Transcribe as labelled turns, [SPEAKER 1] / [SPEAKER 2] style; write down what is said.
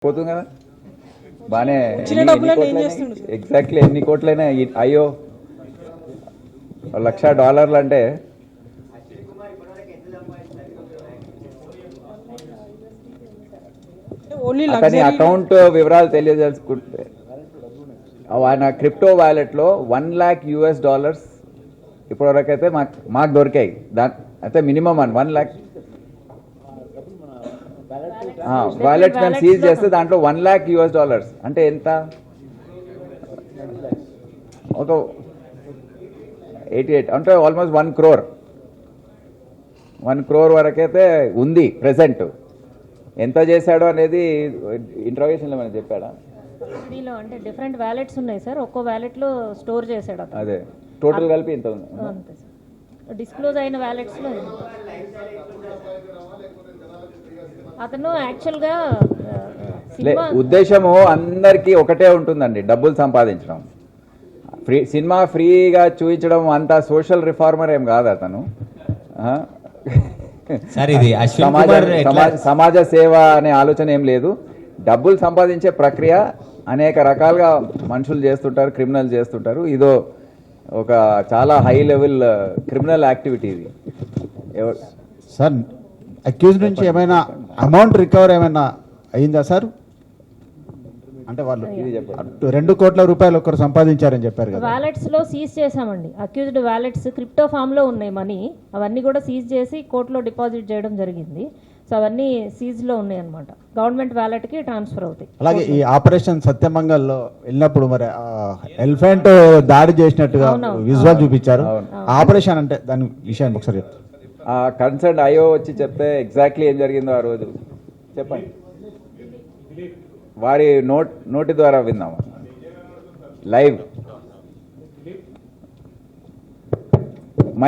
[SPEAKER 1] పోతుంది కదా బాగానే. ఎగ్జాక్ట్లీ ఎన్ని కోట్లైనా అయ్యో $1,00,000 అంటే అతని అకౌంట్ వివరాలు తెలియజేసుకుంటే ఆయన క్రిప్టో వ్యాలెట్లో $1,00,000 ఇప్పటివరకు అయితే మాకు దొరికాయి. అయితే మినిమం $1 lakh వ్యాలెట్ మేము సీజ్ చేస్తే దాంట్లో $1,00,000 అంటే ఎంత, ఒక 88 అంటే ఆల్మోస్ట్ 1 crore వరకైతే ఉంది ప్రెసెంట్. ఎంత చేశాడు అనేది ఇంట్రోగేషన్లో మనం చెప్పాడా?
[SPEAKER 2] దీనిలో అంటే డిఫరెంట్ వ్యాలెట్స్ ఉన్నాయి సార్, ఒక్కో వ్యాలెట్లో స్టోర్ చేశాడు.
[SPEAKER 1] అదే టోటల్ కలిపి ఎంత ఉంది?
[SPEAKER 2] అంతే సార్, డిస్క్లోజ్ అయిన వ్యాలెట్స్లో అతను యాక్చువల్గా
[SPEAKER 1] ఉద్దేశము అందరికీ ఒకటే ఉంటుందండి, డబ్బులు సంపాదించడం. సినిమా ఫ్రీగా చూపించడం అంత సోషల్ రిఫార్మర్ ఏం కాదు అతను. సమాజ సేవ అనే ఆలోచన ఏం లేదు. డబ్బులు సంపాదించే ప్రక్రియ అనేక రకాలుగా మనుషులు చేస్తుంటారు, క్రిమినల్ చేస్తుంటారు. ఇదో ఒక చాలా హై లెవెల్ క్రిమినల్ యాక్టివిటీ ఇది.
[SPEAKER 3] సార్ అక్యూజ్ నుంచి ఏమైనా అమౌంట్ రికవర్ ఏమైనా అయిందా సార్? అంటే వాళ్ళు 2 కోట్ల రూపాయలు ఒకరు సంపాదించారని చెప్పారు కదా.
[SPEAKER 2] వ్యాలెట్స్ లో సీజ్ చేశామండి. అక్యూజ్డ్ వ్యాలెట్స్ క్రిప్టో ఫామ్ లో ఉన్నాయి మనీ, అవన్నీ కూడా సీజ్ చేసి కోర్టులో డిపాజిట్ చేయడం జరిగింది. సో అవన్నీ సీజ్ లో ఉన్నాయి అనమాట, గవర్నమెంట్ వ్యాలెట్ కి ట్రాన్స్ఫర్ అవుతాయి.
[SPEAKER 3] అలాగే ఈ ఆపరేషన్ సత్యమంగల్లో వెళ్ళినప్పుడు మరి ఎలిఫెంట్ దాడి చేసినట్టుగా విజువల్ చూపించారు. ఆపరేషన్ అంటే దాని విషయాన్ని ఒకసారి చెప్తారు.
[SPEAKER 1] కన్సర్న్ ఐఓ వచ్చి చెప్తే ఎగ్జాక్ట్లీ ఏం జరిగిందో ఆ రోజు చెప్పండి. వారి నోటి ద్వారా విందాము లైవ్.